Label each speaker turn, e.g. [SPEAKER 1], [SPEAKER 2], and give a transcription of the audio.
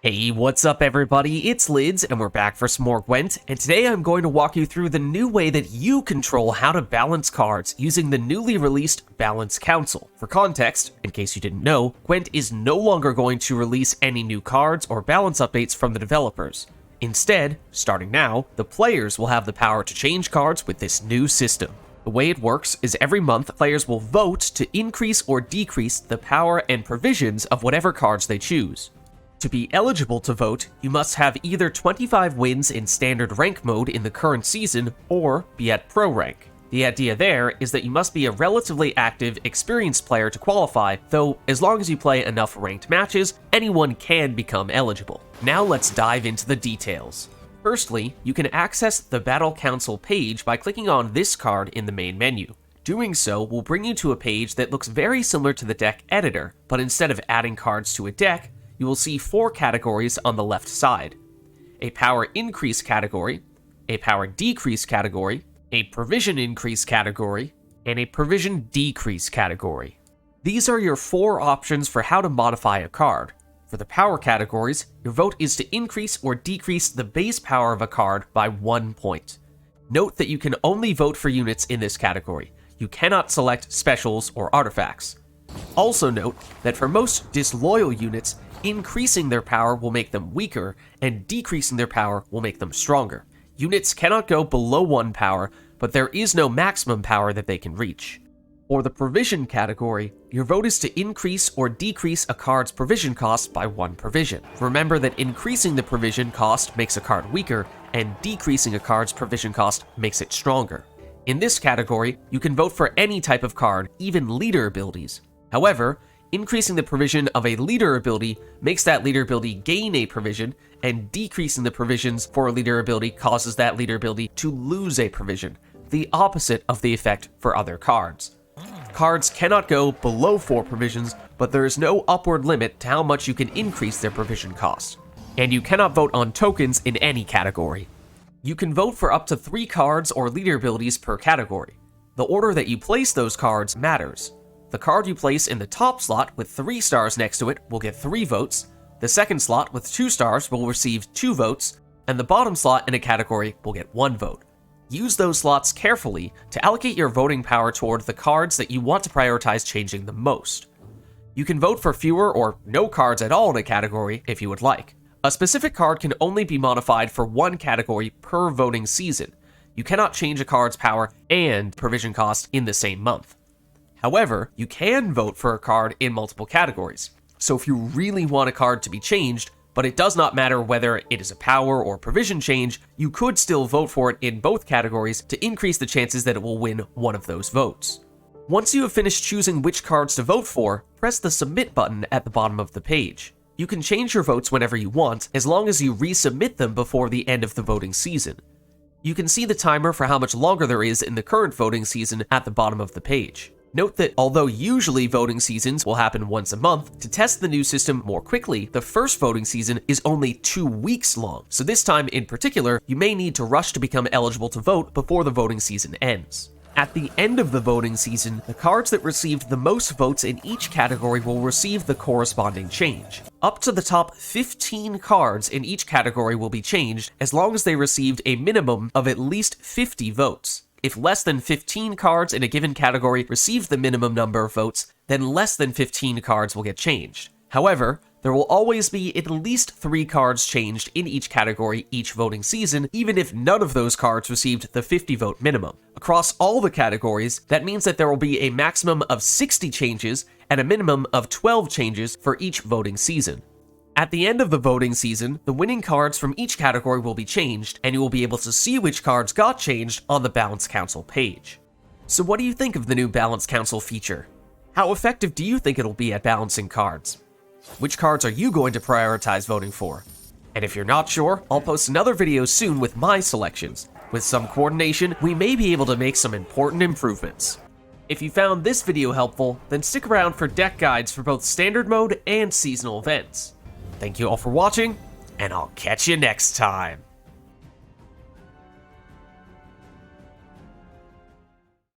[SPEAKER 1] Hey, what's up everybody? It's Lids, and we're back for some more Gwent, and today I'm going to walk you through the new way that you control how to balance cards using the newly released Balance Council. For context, in case you didn't know, Gwent is no longer going to release any new cards or balance updates from the developers. Instead, starting now, the players will have the power to change cards with this new system. The way it works is every month, players will vote to increase or decrease the power and provisions of whatever cards they choose. To be eligible to vote, you must have either 25 wins in standard rank mode in the current season or be at pro rank. The idea there is that you must be a relatively active, experienced player to qualify, though as long as you play enough ranked matches, anyone can become eligible. Now let's dive into the details. Firstly, you can access the Battle Council page by clicking on this card in the main menu. Doing so will bring you to a page that looks very similar to the deck editor, but instead of adding cards to a deck, you will see 4 categories on the left side: a power increase category, a power decrease category, a provision increase category, and a provision decrease category. These are your 4 options for how to modify a card. For the power categories, your vote is to increase or decrease the base power of a card by 1 point. Note that you can only vote for units in this category. You cannot select specials or artifacts. Also note that for most disloyal units, increasing their power will make them weaker, and decreasing their power will make them stronger. Units cannot go below 1 power, but there is no maximum power that they can reach. For the provision category, your vote is to increase or decrease a card's provision cost by 1 provision. Remember that increasing the provision cost makes a card weaker, and decreasing a card's provision cost makes it stronger. In this category, you can vote for any type of card, even leader abilities. However, increasing the provision of a leader ability makes that leader ability gain a provision, and decreasing the provisions for a leader ability causes that leader ability to lose a provision, the opposite of the effect for other cards. Cards cannot go below 4 provisions, but there is no upward limit to how much you can increase their provision cost. And you cannot vote on tokens in any category. You can vote for up to 3 cards or leader abilities per category. The order that you place those cards matters. The card you place in the top slot with 3 stars next to it will get 3 votes, the second slot with 2 stars will receive 2 votes, and the bottom slot in a category will get 1 vote. Use those slots carefully to allocate your voting power toward the cards that you want to prioritize changing the most. You can vote for fewer or no cards at all in a category if you would like. A specific card can only be modified for 1 category per voting season. You cannot change a card's power and provision cost in the same month. However, you can vote for a card in multiple categories. So if you really want a card to be changed, but it does not matter whether it is a power or provision change, you could still vote for it in both categories to increase the chances that it will win one of those votes. Once you have finished choosing which cards to vote for, press the Submit button at the bottom of the page. You can change your votes whenever you want, as long as you resubmit them before the end of the voting season. You can see the timer for how much longer there is in the current voting season at the bottom of the page. Note that although usually voting seasons will happen once a month, to test the new system more quickly, the first voting season is only 2 weeks long, so this time in particular, you may need to rush to become eligible to vote before the voting season ends. At the end of the voting season, the cards that received the most votes in each category will receive the corresponding change. Up to the top 15 cards in each category will be changed as long as they received a minimum of at least 50 votes. If less than 15 cards in a given category receive the minimum number of votes, then less than 15 cards will get changed. However, there will always be at least 3 cards changed in each category each voting season, even if none of those cards received the 50 vote minimum. Across all the categories, that means that there will be a maximum of 60 changes and a minimum of 12 changes for each voting season. At the end of the voting season, the winning cards from each category will be changed, and you will be able to see which cards got changed on the Balance Council page. So what do you think of the new Balance Council feature? How effective do you think it'll be at balancing cards? Which cards are you going to prioritize voting for? And if you're not sure, I'll post another video soon with my selections. With some coordination, we may be able to make some important improvements. If you found this video helpful, then stick around for deck guides for both standard mode and seasonal events. Thank you all for watching, and I'll catch you next time.